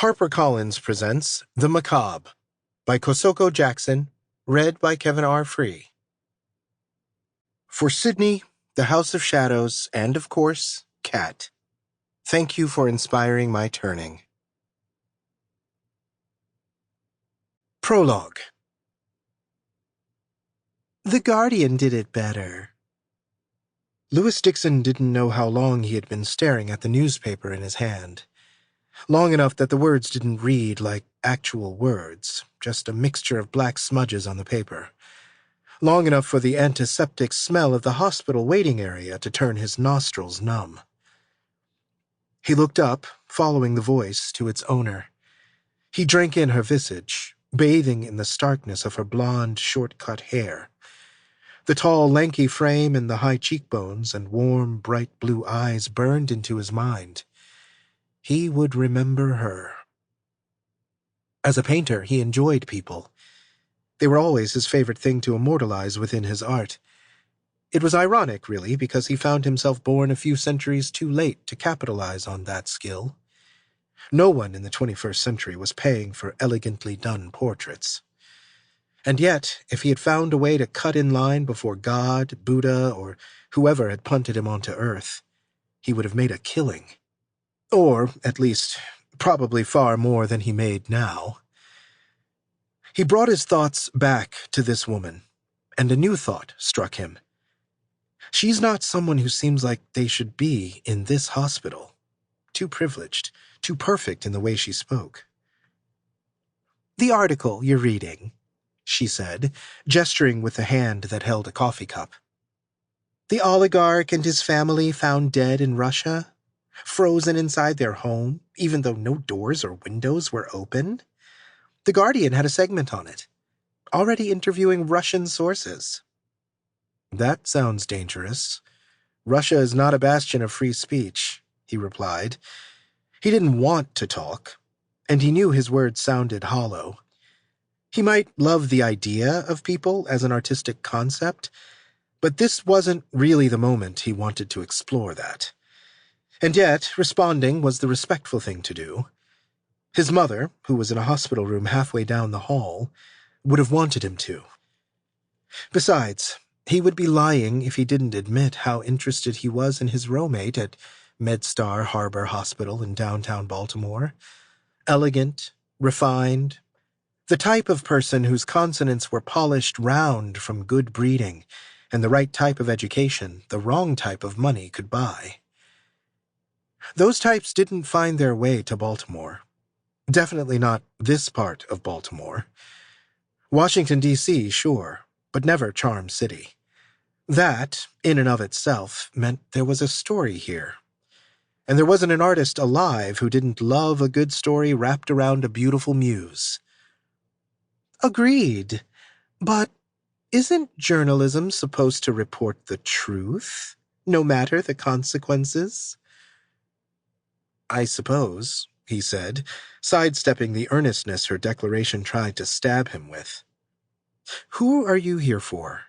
HarperCollins presents The Macabre by Kosoko Jackson, read by Kevin R. Free. For Sydney, the House of Shadows, and, of course, Cat. Thank you for inspiring my turning. Prologue. The Guardian did it better. Lewis Dixon didn't know how long he had been staring at the newspaper in his hand. Long enough that the words didn't read like actual words, just a mixture of black smudges on the paper. Long enough for the antiseptic smell of the hospital waiting area to turn his nostrils numb. He looked up, following the voice to its owner. He drank in her visage, bathing in the starkness of her blonde, short-cut hair. The tall, lanky frame and the high cheekbones and warm, bright blue eyes burned into his mind. He would remember her. As a painter, he enjoyed people. They were always his favorite thing to immortalize within his art. It was ironic, really, because he found himself born a few centuries too late to capitalize on that skill. No one in the 21st century was paying for elegantly done portraits. And yet, if he had found a way to cut in line before God, Buddha, or whoever had punted him onto Earth, he would have made a killing. Or, at least, probably far more than he made now. He brought his thoughts back to this woman, and a new thought struck him. She's not someone who seems like they should be in this hospital. Too privileged, too perfect in the way she spoke. "The article you're reading," she said, gesturing with the hand that held a coffee cup. "The oligarch and his family found dead in Russia? Frozen inside their home, even though no doors or windows were open? The Guardian had a segment on it, already interviewing Russian sources." "That sounds dangerous. Russia is not a bastion of free speech," he replied. He didn't want to talk, and he knew his words sounded hollow. He might love the idea of people as an artistic concept, but this wasn't really the moment he wanted to explore that. And yet, responding was the respectful thing to do. His mother, who was in a hospital room halfway down the hall, would have wanted him to. Besides, he would be lying if he didn't admit how interested he was in his roommate at MedStar Harbor Hospital in downtown Baltimore. Elegant, refined, the type of person whose consonants were polished round from good breeding and the right type of education the wrong type of money could buy. Those types didn't find their way to Baltimore. Definitely not this part of Baltimore. Washington, D.C., sure, but never Charm City. That, in and of itself, meant there was a story here. And there wasn't an artist alive who didn't love a good story wrapped around a beautiful muse. "Agreed. But isn't journalism supposed to report the truth, no matter the consequences?" "I suppose," he said, sidestepping the earnestness her declaration tried to stab him with. "Who are you here for?"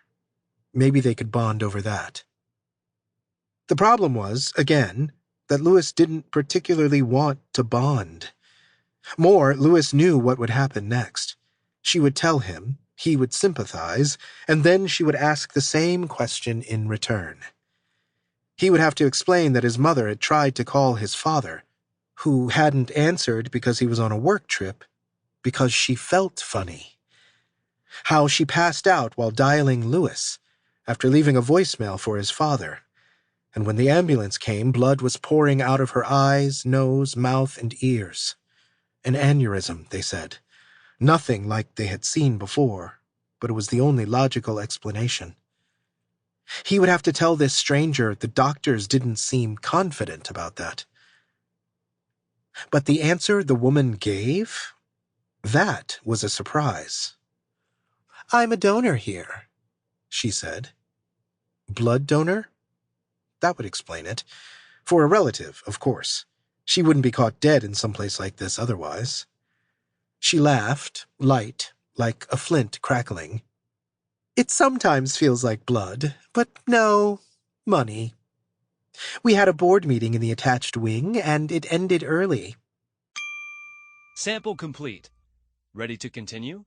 Maybe they could bond over that. The problem was, again, that Lewis didn't particularly want to bond. More, Lewis knew what would happen next. She would tell him, he would sympathize, and then she would ask the same question in return. He would have to explain that his mother had tried to call his father, who hadn't answered because he was on a work trip, because she felt funny. How she passed out while dialing Lewis, after leaving a voicemail for his father, and when the ambulance came, blood was pouring out of her eyes, nose, mouth, and ears. An aneurysm, they said. Nothing like they had seen before, but it was the only logical explanation. He would have to tell this stranger the doctors didn't seem confident about that. But the answer the woman gave? That was a surprise. "I'm a donor here," she said. Blood donor? That would explain it. For a relative, of course. She wouldn't be caught dead in some place like this otherwise. She laughed, light, like a flint crackling. "It sometimes feels like blood, but no, money. We had a board meeting in the attached wing, and it ended early." Sample complete. Ready to continue?